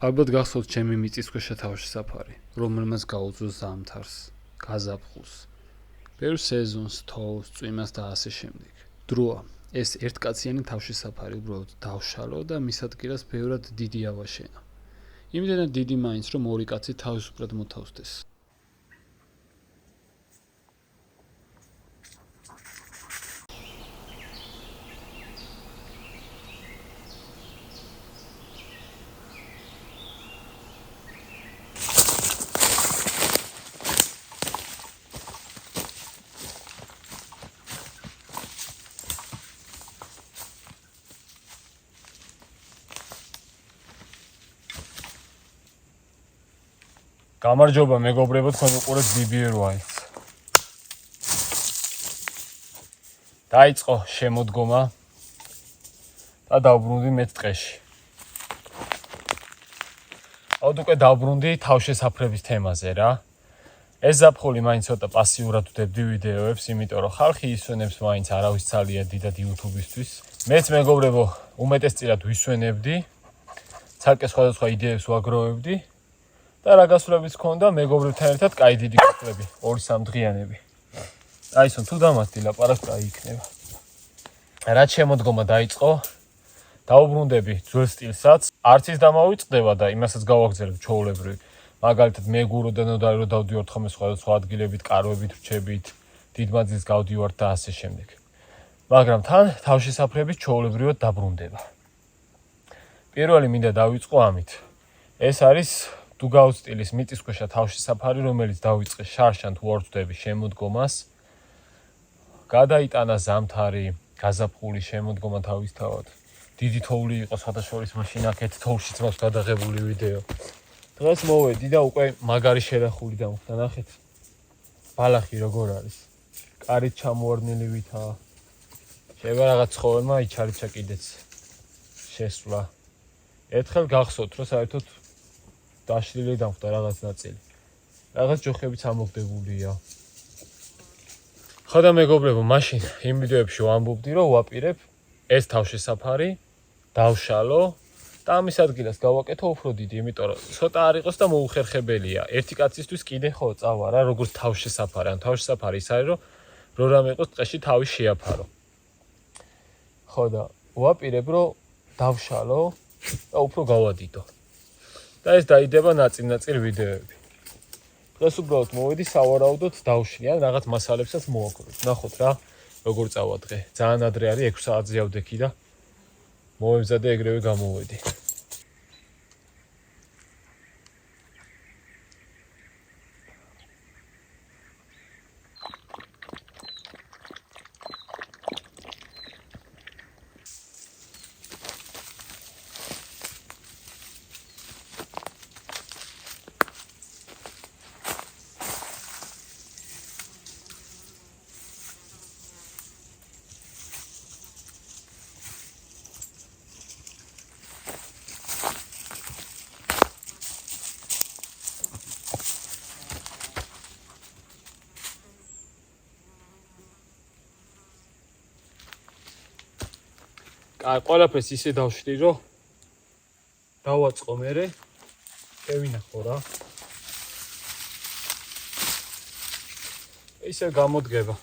ალბათ გახსოვთ ჩემი მიწისქვეშა თავშესაფარი, რომელმაც გაუძლო ზამთარს, გაზაფხულს, ბევრ სეზონს, თოვლს, წვიმას და ასე შემდეგ. დროა, ეს ერთკაციანი თავშესაფარი უბრალოდ დავშალო და მის ადგილას ბევრად დიდი ავაშენა. იმდენად დიდი მაინც, რომ ორი კაცი თავისუფლად მოთავსდეს. გამარჯობა მეგობრებო, თქვენ უყურებთ BBR Wild. დაიწყო შემოდგომა და დავბრუნდი მეც ტყეში. უკვე დავბრუნდი თავშესაფრების თემაზე რა. ეს ზაფხული მაინც ცოტა პასიურად ვდებდი ვიდეოებს, იმიტომ რომ ხალხი ისვენებს მაინც არავის ძალიან დიდად YouTube-ისთვის. მეც მეგობრებო, უმეტესწილად ვისვენებდი, ცალკე სხვადასხვა იდეებს ვაგროვებდი. და რა გასვლების ქონდა მეგობრებთან ერთად კაი დიდი კეთილები, 2-3 დღიანები. აისო თუ დამასდი ლაპარაკი კაი იქნება. რაც შემოდგომა დაიწყო, დაუბრუნდები ძველ სტილსაც, არც ის დამავიწყდება და იმასაც გავაგზავნებ ჩვეულებრივ. მაგალითად მეგურო და ნოდარი რომ დავდივართ ხოლმე სხვადასხვა ადგილებით, კარვებით, რჩებით, დიდმაძილს გავდივართ და ასე შემდეგ. მაგრამ თან თავშესაფრების ჩვეულებრივად დაბრუნდება. პირველი მინდა დავიწყო ამით. ეს არის დუგაუს სტილის მიწისქვეშა თავშესაფარი, რომელიც დავიწყე შარშან თუ არ ვწდები შემოდგომას. გადაიტანა ზამთარი, გაზაფხული შემოდგომა თავისთავად. დიდი თოვლი იყო სხვადასხვა მაშინ აქეთ თოვლშიც მაქვს გადაღებული ვიდეო. დღეს მოვედი და უკვე მაგარი შერახული დამხდა, ნახეთ. ბალახი როგორ არის. კარით ჩამოვარდნილი ვითაა. შეიძლება რაღაც ცხოველმა იჩარიჩა კიდეც შესვლა. ერთხელ გახსოვთ, რომ საერთოდ დაშლილი დამხდა რაღაც ნაწილი. რაღაც ჯოხებიც ამოგდებულია. ხო და მეგობრებო, მაშინ იმ ვიდეოებში ვამბობდი, რომ ვაპირებ ეს თავშესაფარი დავშალო და ამის ადგილას გავაკეთო უფრო დიდი, იმიტომ რომ ცოტა არ იყოს და მოუხერხებელია. ერთი კაცისთვის კიდე ხო წავა რა, როგორც თავშესაფარი. ან თავშესაფარი ის არის, რომ რამე იყოს ტყეში თავი შეაფარო. ხო და ვაპირებ, რომ დავშალო და უფრო გავადიდო. და ეს დაიდება ნაწილ-ნაწილ ვიდეოები. დღეს უბრალოდ მოვედი სავარაუდოდ დავშლი ან რაღაც მასალებსაც მოვაგროვებ. ნახოთ რა, როგორ წავა დღე. ძალიან ადრე არის 6 საათზე ავდექი და მოვემზადე ეგრევე გამოვედი. ყველაფერს ისე დავშლი, რომ დავაწყო მერე, შევინახო რა. ისე გამოდგება.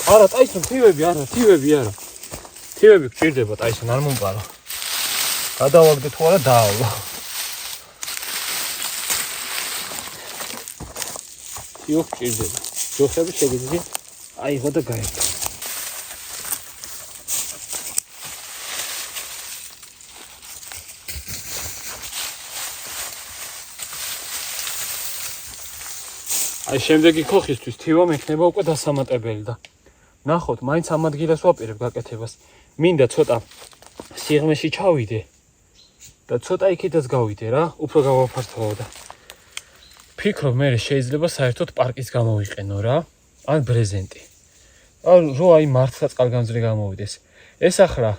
არა, ტაისონ, თივები არა. თივები გჭირდება, ტაისონ, არ მომყარო. გადავაგდე თუ არა დაავალო. თიო გჭირდება. ჯოხები შეგიძლია აიღო და გაერთო. აი შემდეგი ქოხისთვის თივა მექნება უკვე დასამატებელი და ნახოთ, მაინც ამ ადგილას ვაპირებ გაკეთებას. მინდა ცოტა სიღრმეში ჩავიდე და ცოტა იქითაც გავიდე რა, უფრო გავაფართოვო და ფიქრობ მე შეიძლება საერთოდ პარკის გამოვიყენო რა, ან ბრეზენტი. რო აი მართლა წყალგამძლე გამოვიდეს. ეს ახლა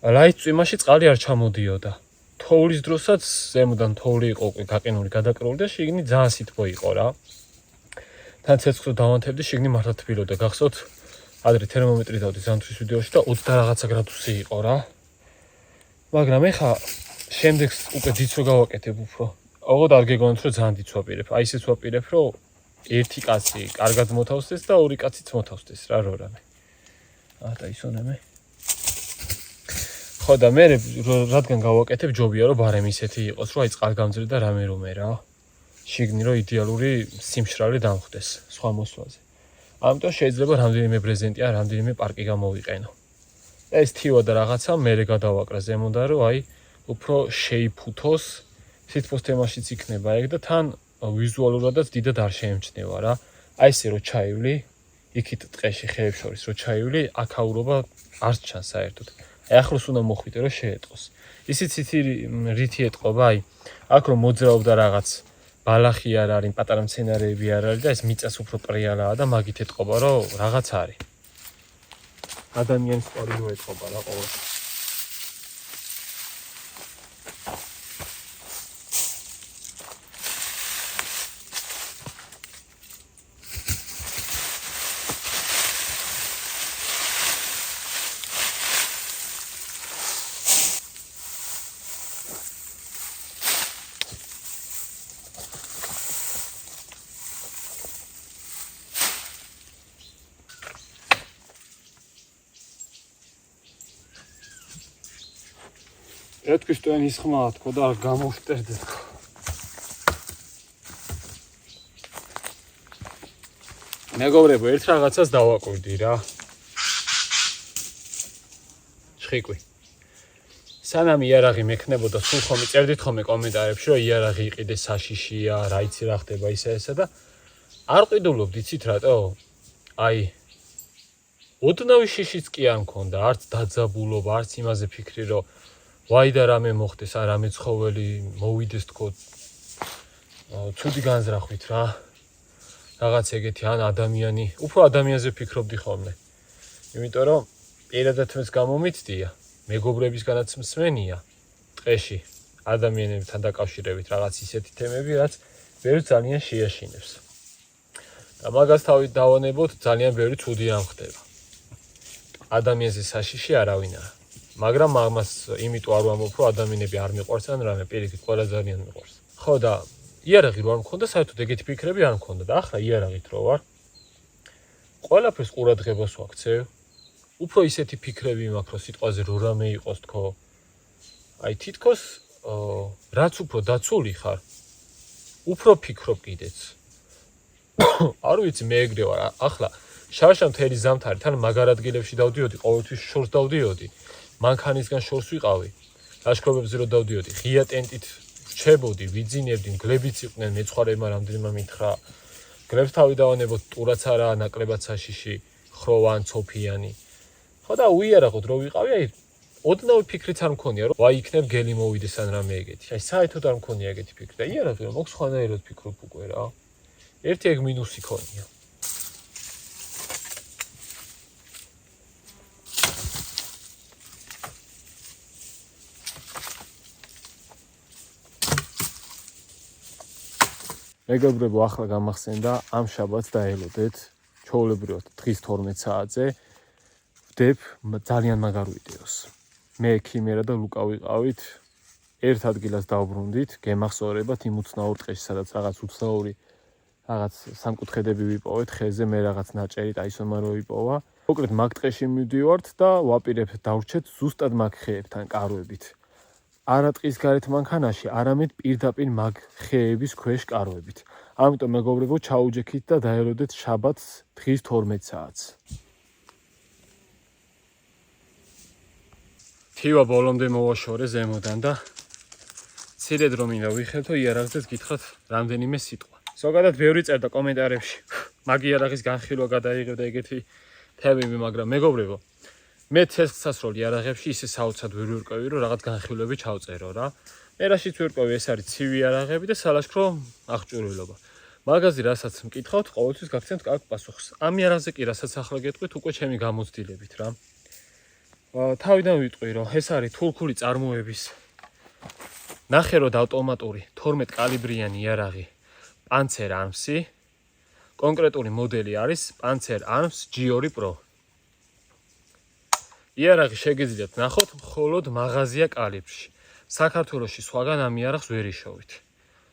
რაიც წვიმაში წყალი არ ჩამოდიოდა. თოვლის დროსაც ზემოდან თოვლი იყო უკვე გაყინული, გადაკრული და შიგნით ძალიან სითბო იყო რა. თან ცეცხლს დავანთებდი, შიგნით მართლა თბილოდა. გახსოვთ, ადრე თერმომეტრი დავდი ზამთრის ვიდეოში და 20 რაღაცა გრადუსი იყო რა. მაგრამ ეხა შემდეგს უკვე დიც რო გავაკეთებ უფრო. ოღონდ არ გეგონოთ რომ ძალიან დიც ვაპირებ. აი ისეც ვაპირებ რომ ერთი კაცი კარგად მოთავსდეს და ორი კაციც მოთავსდეს რა რორამე. და ისონემე. ხო და მე რადგან გავაკეთებ ჯობია რომ ბარემ ისეთი იყოს რომ აი წყალგამძლე და რამე რა. შიგნი რომ იდეალური სიმშრალე დამხვდეს სხვა მოსვლაზე. ამიტომ შეიძლება რამდენიმე ბრეზენტი ან რამდენიმე პარკი გამოვიყენო. ეს თივა და რაღაცა მერე გადავაკრა ზემოდან რომ აი უფრო შეიფუთოს, სითბოს თემაშიც იქნება ეგ და თან ვიზუალურადაც დიდად არ შეემჩნევა რა. აი ესე რომ ჩაივლი, იქით ტყეში ხეებს შორის რომ ჩაივლი, აქაურობა არ ჩანს საერთოდ. აი ახლოს უნდა მოხვიდე რომ შეეტყოს. ისიც რითი ეტყობა, აი აქ რომ მოძრაობდა რაღაც ბალახი არ არის, პატარა მცენარეები არ არის და ეს მიწას უფრო პრიალაა და მაგით ეტყობა რომ რაღაც არის. ადამიანის კვალი რო ეტყობა რა ყოველ. ეთქვის ტვენის ხმა თქო და გამოვშტერდე თქო. მეგობრებო, ერთ რაღაცას დავაკვირდი რა. შხიკვი. სანამ იარაღი მექნებოდა, სულ ხომ წერდით ხოლმე კომენტარებში, რომ იარაღი იყიდეს საშიშია, რა იცი რა ხდება ისა და არ ყიდულობ იცით რატო? აი ოდნავი შიშიც კი არ მქონდა, არც დაძაბულობა, არც იმაზე ფიქრი, რომ ვაი და რამე მოხდეს, ან რამე ცხოველი მოვიდეს თქო. ცუდი განზრახვით რა. რაღაც ეგეთი ან ადამიანი, უფრო ადამიანზე ფიქრობდი ხოლმე. იმიტომ რომ პირადად მეც გამომიცდია, მეგობრებისგანაც მსმენია ტყეში ადამიანებთან დაკავშირებით რაღაც ისეთი თემები, რაც ბევრს ძალიან შეაშინებს. და მაგას თავით დავანებოთ, ძალიან ბევრი ცუდი რამ ხდება. ადამიანზე საშიში არავინ არა. მაგრამ ამას იმიტომ არ ვამბობ, რომ ადამიანები არ მიყვარს ან რამე, პირიქით ყველა ძალიან მიყვარს. ხო და იარაღი რო არ მქონდა, საერთოდ ეგეთი ფიქრები არ მქონდა და ახლა იარაღით რო ვარ, ყველაფერს ყურადღებას ვაქცევ. უფრო ისეთი ფიქრები მაქვს, რომ სიტყვაზე რო რამე იყოს თქო. აი თითქოს რაც უფრო დაცული ხარ, უფრო ფიქრობ კიდეც. არ ვიცი მე ეგრე ვარ. ახლა შარშან მთელი ზამთარი თან მაგარ ადგილებში დავდიოდი, ყოველთვის შორს დავდიოდი. მანქანისგან შორს ვიყავი, ლაშქრობებზე რო დავდიოდი, ღია ტენტით რჩებოდი, ვიძინებდი, გლებიც იყვნენ, მეცხვარეებმა რამდენიმე მითხრა. გლებს თავი დავანებოთ, ტურაც არაა, ნაკლებად საშიში, ხროვან, ცოფიანი. ხო და უიარაღოდ რო ვიყავი, აი ოდნავი ფიქრიც არ მქონია, რომ ვაი იქნებ გელი მოვიდეს ან რამე ეგეთი. აი საერთოდ არ მქონია ეგეთი ფიქრი და იარაღი რომ მოქვს სხვანაირად ფიქრობ უკვე რა. ერთი ეგ მინუსი ქონია. მეგობრებო, ახლა გამახსენდა ამ შაბათს დაელოდეთ ჩვეულებრივად დღის 12 საათზე ვდებ ძალიან მაგარ ვიდეოს. მე ქიმერა და ლუკა ვიყავით ერთ ადგილას დავბრუნდით, გემახსოვრებათ იმ უცნაურ ტყეში, სადაც რაღაც უცნაური რაღაც სამკუთხედები ვიპოვეთ ხეზე, მე რაღაც ნაჭერი ტაისონმა რო ვიპოვა. მოკლედ მაგ ტყეში მივდივართ და ვაპირებთ დავრჩეთ ზუსტად მაგ ხეებთან კარვებით. არა ტყის გარეთ მანქანაში, არამედ პირდაპირ მაგ ხეების ქვეშ კარვებით. ამიტომ მეგობრებო, ჩაუჯექით და დაელოდეთ შაბათს დღის 12 საათს. თივა ბოლომდე მოვაშორე ზემოდან და ცირედ რომ მინდა ვიხელთო იარაღზეც გითხრათ რამდენიმე სიტყვა. ზოგადად ბევრი წერდა კომენტარებში. მაგ იარაღის განხილვა გადაიღებდა ეგეთი თემები, მაგრამ მეგობრებო, მე ცეცხლსასროლ იარაღებში ისე საოცრად ვერ ვირკვევი, რომ რაღაც განხილვები ჩავწერო რა. მე რაშიც ვირკვევი, ეს არის ცივი იარაღები და სალაშქრო აღჭურვილობა. მაგაზე რასაც მკითხავთ, ყოველთვის გაგცემთ კარგ პასუხს. ამ იარაღზე კი რასაც ახლა გეტყვით, უკვე ჩემი გამოცდილებით რა. თავიდან ვიტყვი, რომ ეს არის თურქული წარმოების ნახევრად ავტომატური 12 კალიბრიანი იარაღი Panzer Arms-ი. კონკრეტული მოდელი არის Panzer Arms G2 Pro. იარაღი შეგიძლიათ ნახოთ მხოლოდ მაღაზია კალიბრში. საქართველოში სხვაგან ამ იარაღს ვერ იშოვით.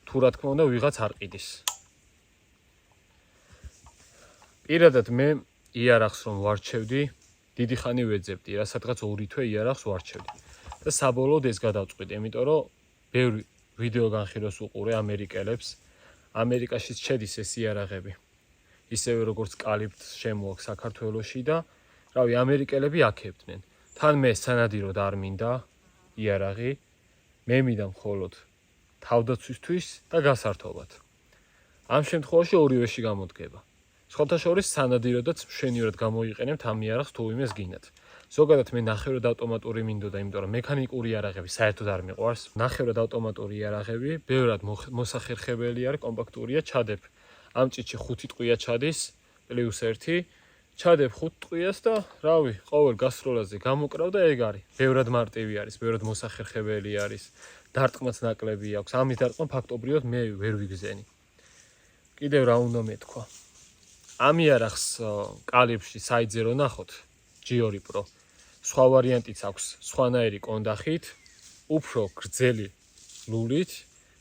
თუ რა თქმა უნდა ვიღაც არ ყიდის. პირადად მე იარაღს რომ ვარჩევდი, დიდი ხანი ვეძებდი, რა სადღაც 2 თვე იარაღს ვარჩევდი. და საბოლოოდ ეს გადავწყვიტე, იმიტომ რომ ბევრი ვიდეო განხილვას უყურე ამერიკელებს. ამერიკაშიც შედის ეს იარაღები. ისევე როგორც კალიბრს შემოაქვს საქართველოში და რავი, ამერიკელები აქებდნენ. თან მე სანადიროდ არ მინდა იარაღი, მე მინდა მხოლოდ თავდაცვისთვის და გასართობად. ამ შემთხვევაში ორივეში გამოდგება. სხვათა შორის სანადიროდაც მშვენივრად გამოიყენებთ ამ იარაღს თუ იმეს გინდათ. ზოგადად მე ნახევრად ავტომატური მინდოდა, იმიტომ რომ მექანიკური იარაღები საერთოდ არ მიყვარს. ნახევრად ავტომატური იარაღები ბევრად მოსახერხებელი არის, კომპაქტურია, ჩადებ ამ ჭიჭი 5 ტყვია ჩადის, +1, ჩადებ 5 ტყვიას და რავი, ყოველ გასროლაზე გამოკრავ და ეგ არის. ბევრად მარტივი არის, ბევრად მოსახერხებელი არის. დარტყმაც ნაკლები აქვს. ამის დარტყმა ფაქტობრივად მე ვერ ვიგზენი. კიდევ რა უნდა მეთქვა? ამ იარაღს კალიბრში საიძე რო ნახოთ, G2 Pro. სხვა ვარიანტიც აქვს, სხვანაირი კონდახით, უფრო გრძელი ლულით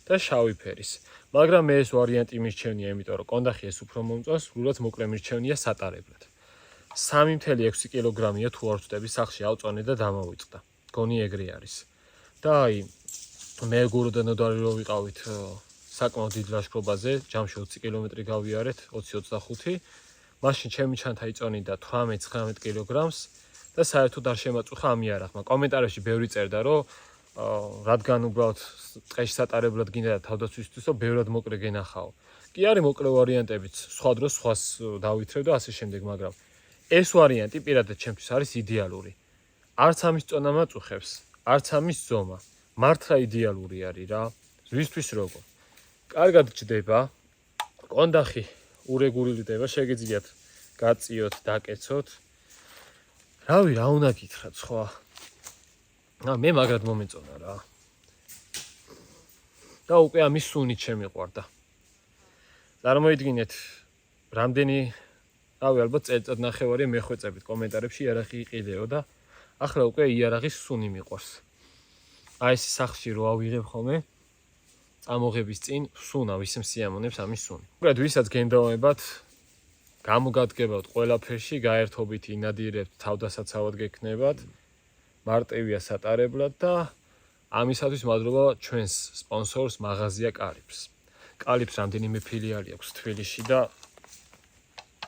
და შავი ფერის. მაგრამ მე ეს ვარიანტი მირჩევნია, იმიტომ რომ კონდახი ეს უფრო მომწონს, ლულაც მოკლე მირჩევნია სატარებლად. 3.6 კილოგრამია თუ არ ვწდები, სახში ავწონე და დამოვიწყდა. გონი ეგრე არის. და აი მე გუროდა ნოდარი რო ვიყავით საკმაოდ დიდ ლაშქრობაზე, ჯამში 20 კილომეტრი გავიარეთ, 20-25. მაშინ ჩემი ჩანთა იწონიდა 18-19 კილოგრამს და საერთოდ არ შემაწუხა ამ იარაღმა. კომენტარებში ბევრი წერდა, რომ რადგან უბრალოდ ტყეში სატარებლად გინდა და თავდაცვისთვისო, ბევრად მოკლე გენახაო. კი არის მოკლე ვარიანტებიც, სხვა დროს სხვას დავითრევ და ასე შემდეგ, მაგრამ ეს ვარიანტი პირადად ჩემთვის არის იდეალური. არც ამის წონა მაწუხებს, არც ამის ზომა. მართლა იდეალური არის რა. ზვისთვის როგორ. კარგად ჯდება, კონდახი ურეგულირდება, შეგიძლიათ გაწიოთ, დაკეცოთ. რავი, რა უნდა გითხრათ სხვა? მე მაგრად მომეწონა რა. და უკვე ამის სუნით შემიყვარდა. წარმოიდგინეთ, რამდენი, რავი, ალბათ წელიწად ნახევარი მეხვეწებით კომენტარებში იარაღი იყიდეო და ახლა უკვე იარაღის სუნი მიყვარს. აი ეს სახში რო ავიღებ ხოლმე, წამოღების წინ სუნა ვისემ სიამონებს ამის სუნი. უბრალოდ ვისაც გენდაობათ, გამოგადგებათ ყველაფერში, გაერთობით ინადირებთ, თავდასაცავად გექნებათ, მარტივია სატარებლად და ამისათვის მადლობა ჩვენს სპონსორს მაღაზია კალიბრს. კალიბრს რამდენიმე ფილიალი აქვს თბილისში და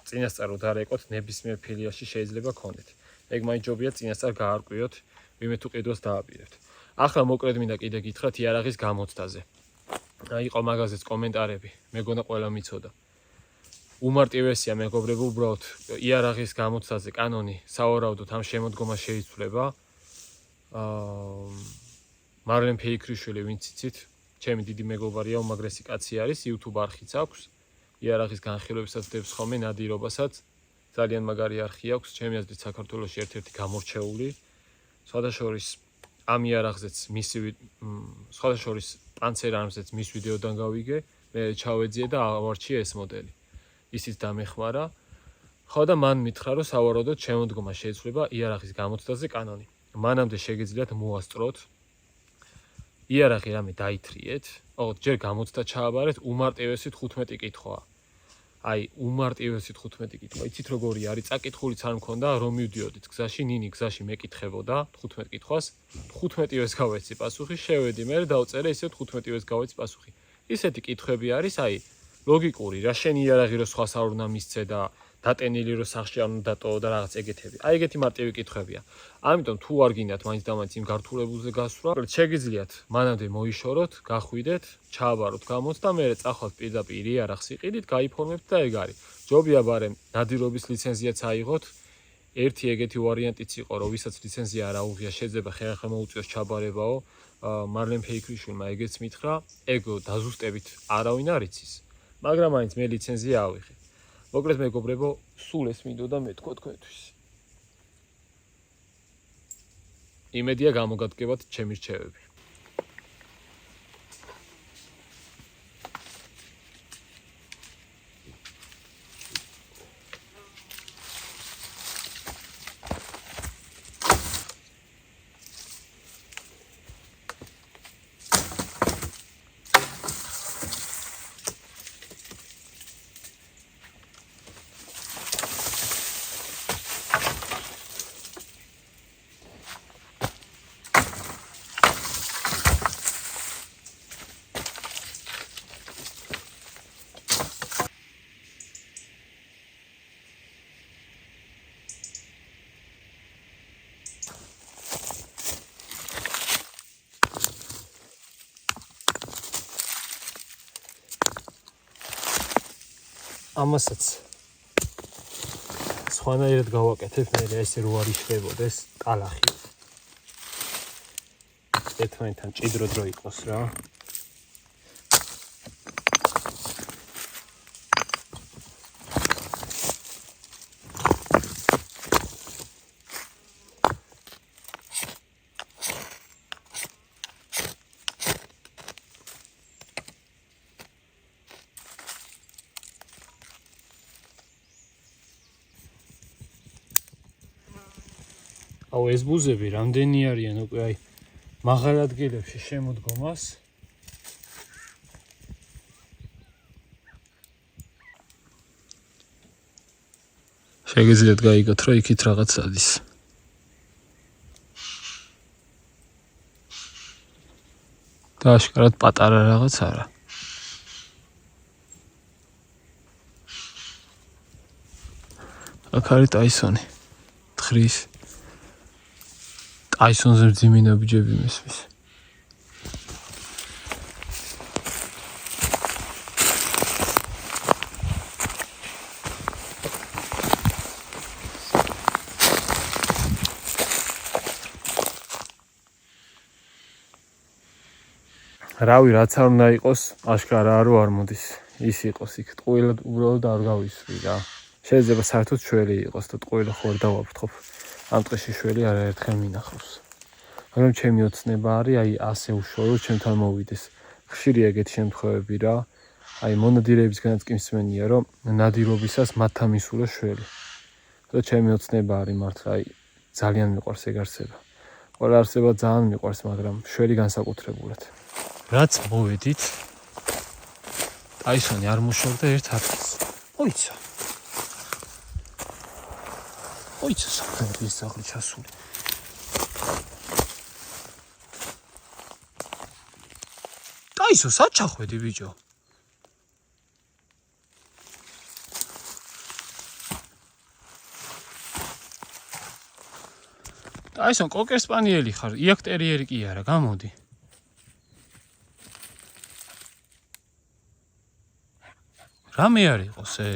წინასწარ რომ დარეკოთ, ნებისმიერ ფილიალში შეიძლება გქონდეთ. ეგ მაინჯობია წინასწარ გაარკვიოთ, ვიმე თუ ყიდვას დააპირებთ. ახლა მოკლედ მინდა კიდე გითხრათ იარაღის გამოცდაზე. იყო მაგაზეც კომენტარები, მეგონა ყველა მიცოდა. უმარტივესია მეგობრებო, უბრალოდ იარაღის გამოცდაზე კანონი სავარაუდოდ ამ შემოდგომას შეიცვლება. მარლენ ფეიქრიშვილი, ვინც იცით, ჩემი დიდი მეგობარია, უმაგრესი კაცი არის, YouTube არხიც აქვს. იარაღის განხილვებსაც დებს ხოლმე ნადირობასაც. ძალიან მაგარი არხი აქვს, ჩემი აზრით საქართველოში ერთ-ერთი გამორჩეული. სხვადასხვა ამ იარაღზეც მისი სხვადასხვა Panzer Arms-ზეც მის ვიდეოდან გავიგე, მე ჩავეძიე და ავარჩიე ეს მოდელი. ისიც დამეხმარა. ხო და მან მითხრა, რომ სავარაუდოდ შემოდგომა შეიცვლება იარაღის გამოცდაზე კანონი. მანამდე შეგიძლიათ მოასწროთ იარაღი რამე დაითრიეთ, ოღონდ ჯერ გამოცდა ჩააბარეთ, უმარტივესი 15 კითხვაა. აი უმარტივესი 15 კითხვა. იცით როგორი არის? წაკითხულიც არ მქონდა, რომ მივდიოდით გზაში, ნინი გზაში მეკითხებოდა 15 კითხვას. 15-ვეს გავეცი პასუხი, შევედი მე დავწერე ისე 15-ვეს გავეცი პასუხი. ისეთი კითხვები არის, აი ლოგიკური, რა შენი იარაღი რო სხვას არ უნდა მისცე და დატენილი რო სახში არ უნდა დატოვო და რაღაც ეგეთები. აი ეგეთი მარტივი კითხვებია. ამიტომ თუ არ გინდათ მაინც და მაინც იმ გართულებულზე გასვლა, შეგიძლიათ მანამდე მოიშოროთ, გახვიდეთ, ჩააბაროთ გამოც და მერე წახვალთ პირდაპირ იარაღს იყიდით, გაიფორმებთ და ეგ არის. ჯობია ბარემ ნადირობის ლიცენზიაც აიღოთ. ერთი ეგეთი ვარიანტიც იყო, რომ ვისაც ლიცენზია არ აუღია, შეიძლება ხერხე მოუწიოს ჩაბარებაო. მარლენ ფეიქრიშვილმა ეგეც მითხრა, ეგ დაზუსტებით არავინ არ იცის. მაგრამ მაინც მე ლიცენზია ავიღე. მოკლედ მეგობრებო, სულ ეს მინდოდა მეთქვა თქვენთვის. იმედია გამოგადგებათ ჩემი რჩევები. ამასაც სხვანაირად გავაკეთებ მე ესე რო არ იშლებოდეს ტალახი. ერთმანეთთან ჭიდრო დრო იყოს რა. აუ ეს ბუზები რამდენი არიან უკვე აი მაღალ ადგილებში შემოდგომას. შეგიძლიათ გაიგოთ, რომ იქით რაღაც ადის. და აშკარად პატარა რაღაც არა. აქ არის ტაისონი. თხრის ტაისონზე მძიმე ბიჯები მისმის. რავი, რაც არ უნდა იყოს, აშკარაა რომ არ მოდის. ის იყოს იქ ტყუილად უბრალოდ არ გავისვრი რა. შეიძლება საერთოდ შველი იყოს და ტყუილი ხო არ დავაფრთხობ. ამ ტყეში შველი არაერთხელ მინახავს. მაგრამ ჩემი ოცნება არის, აი ასე უშუალოდ ჩემთან მოვიდეს. ხშირი ეგეთი შემთხვევები რა. აი მონადირეებისგანაც კი მსმენია, რომ ნადირობისას მათთან მისურა შველი. და ჩემი ოცნება არის მართლა, აი ძალიან მიყვარს ეგ არსება. ყველა არსება ძალიან მიყვარს, მაგრამ შველი განსაკუთრებულად. რაც მოვედით, ტაისონი არ მოშორდა ერთ ადგილს. ოიცა. ოიცა საფრთხის სახლი ჩასული. ტაისო, სად ჩახვედი ბიჭო? ტაისონ, კოკერ სპანიელი ხარ, იაკტერიერი კი არა, გამოდი. რამე არ იყოს ე?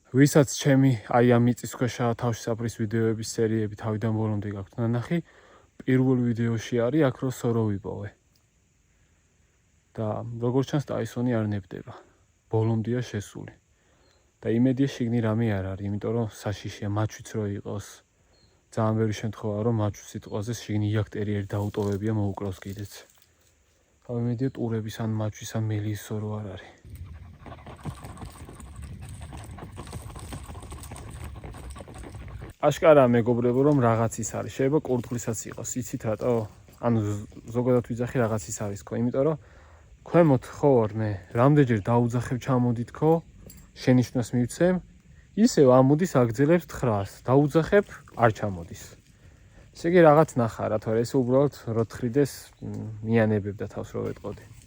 ვისაც ჩემი აი ამ მიწისქვეშა თავშესაფრის ვიდეოების სერიები თავიდან ბოლომდე გაქვთ ნანახი, პირველ ვიდეოში არის აქ რო სორო ვიპოვე. და როგორც ჩანს ტაისონი არ ნებდება. ბოლომდეა შესული. და იმედია შიგნი რამე არ არის, იმიტომ რომ საშიშია მაჩვიც რო იყოს. ძალიან ბევრი შემთხვევაა რომ მაჩვის სიტყვაზე შიგნი იაქტერიერი დაუტოვებია მოუკლავს კიდეც. იმედია ტურების ან მაჩვის ან მელის სორო არ არის. აშკარაა მეგობრებო, რომ რაღაც ის არის. შეიძლება კურდღლისაც იყოს. იცით რატო? ანუ ზოგადად ვიძახი რაღაც ის არის ხო, იმიტომ რომ ქვემოთ ხო ვარ მე, რამდენჯერ დაუძახებ ჩამოდით ხო? შენიშვნას მივცემ, ისევ ამოდის აგძელებს 900-ს. დაუძახებ, არ ჩამოდის. ესე იგი რაღაც ნახა რა, თორე ეს უბრალოდ რო თხრიდეს მიანებებდა თავს რო ვეტყოდი.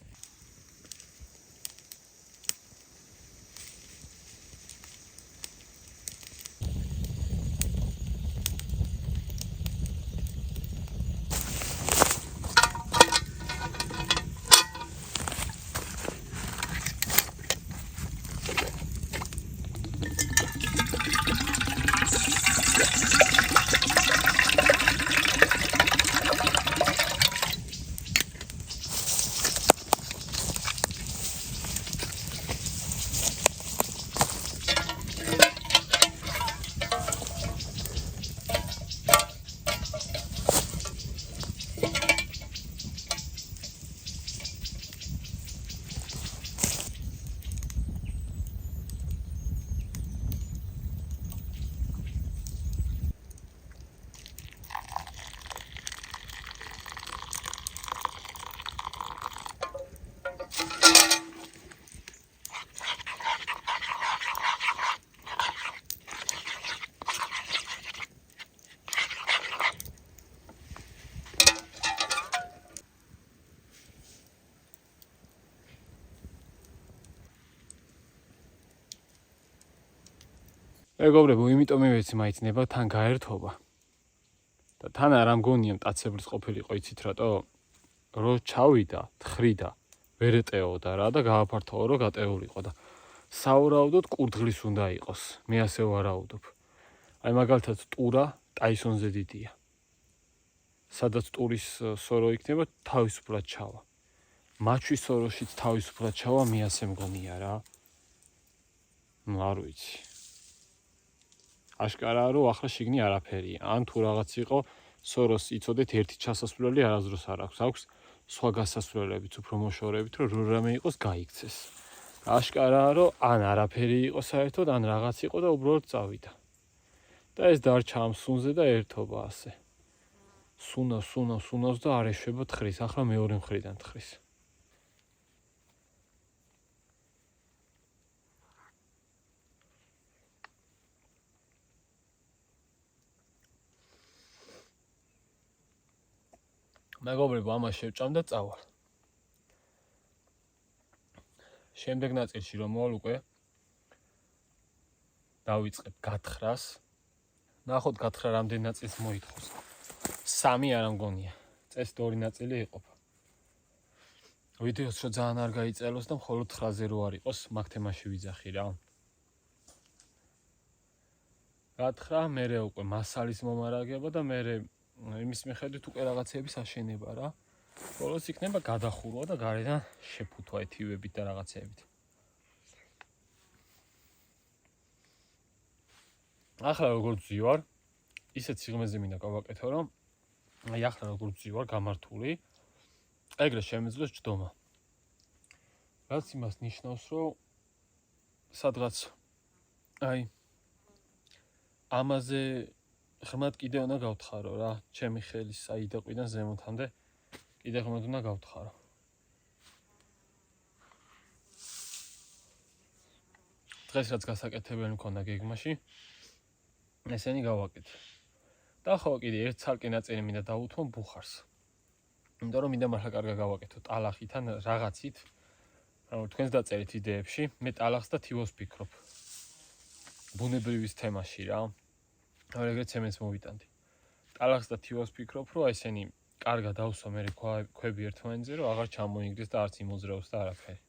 მეგობრებო, იმიტომ მივეცი მაიცნება თან გაერთობა. და თან არ ამგონია მტაცებლის ყოფილიყო, იცით რატო? რო ჩავიდა, თხრიდა, ვერ ეტეოდა რა და გააფართოა რომ გატეულიყო და საურაუდოდ კურდღლის უნდა იყოს. მე ასე ვარაუდობ. აი მაგალითად ტურა ტაისონზე დიდია. სადაც ტურის სორო იქნება, თავისუფლად ჩავა. მაჩვის სოროშიც თავისუფლად ჩავა, მე ასე მგონია რა. ნუ არ ვიცი. აშკარაა რომ ახლა შიგნი არაფერია. ან თუ რაღაც იყო, სოროს იცოდეთ ერთი ჩასასვლელი არასდროს არ აქვს. აქვს სხვა გასასვლელებიც, უფრო მოშორებით, რომ რამე იყოს გაიქცეს. აშკარაა რომ ან არაფერი იყო საერთოდ, ან რაღაც იყო და უბრალოდ წავიდა. და ეს დარჩა ამ სუნზე და ერთობა ასე. სუნავს და არ ეშვება თხრის. ახლა მეორე მხრიდან თხრის. მეგობრებო, ამას შევჭამ და წავალ. შემდეგ ნაწილში რომ მოვალ უკვე დავიწყებ გათხრას. ნახოთ გათხრა რამდენი ნაწილს მოითხოვს. 3 არ ამგონია. წესით 2 ნაწილი იყოფა. ვიდეოს რო ძალიან არ გაიწელოს და მხოლოდ 9-ზე რო არ იყოს, მაგ თემაში ვიძახი რა. გათხრა, მერე უკვე მასალის მომარაგება და მერე იმის მიხედვით უკვე რაღაცების აშენება რა. ბოლოს იქნება გადახურვა და გარედან შეფუთვა ეთივებით და რაღაცებით. ახლა როგორც ვზივარ, ისეთ სიღრმეზე მინდა გავაკეთო, რომ აი ახლა როგორც ვზივარ გამართული, ეგრე შემეძლოს ჯდომა. რაც იმას ნიშნავს, რომ სადღაც აი ამაზე ღრმად კიდე უნდა გავთხარო რა, ჩემი ხელის საიდაყვიდან ზემოთამდე კიდე ღრმად უნდა გავთხარო. დღეს რაც გასაკეთებელი მქონდა გეგმაში, ესენი გავაკეთე. და ხო კიდე ერთ ცალკე ნაწილი მინდა დავუთმო ბუხარს. იმიტომ რომ მინდა მართლა კარგად გავაკეთო ტალახით ან რაღაცით. ანუ თქვენს დაწერით იდეებში, მე ტალახს და თივოს ვფიქრობ. ბუნებრივის თემაში რა. არ ეგრეთ ცემენტს მოვიტანდი. ტალახს და თივოს ვფიქრობ, რომ ესენი კარგად დავსვა მე ქვები ერთმანეთზე, რომ აღარ ჩამოინგრეს და არც იმოძრაოს და არაფერი.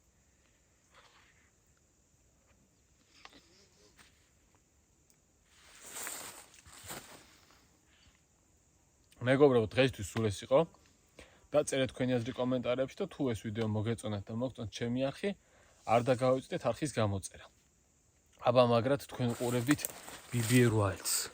მეგობრებო, დღეისთვის სულ ეს იყო. დაწერეთ თქვენი აზრი კომენტარებში და თუ ეს ვიდეო მოგეწონათ და მოგწონთ ჩემი არხი, არ დაგავიწყდეთ არხის გამოწერა. აბა მაგრად თქვენ უყურებდით BBR Wilds.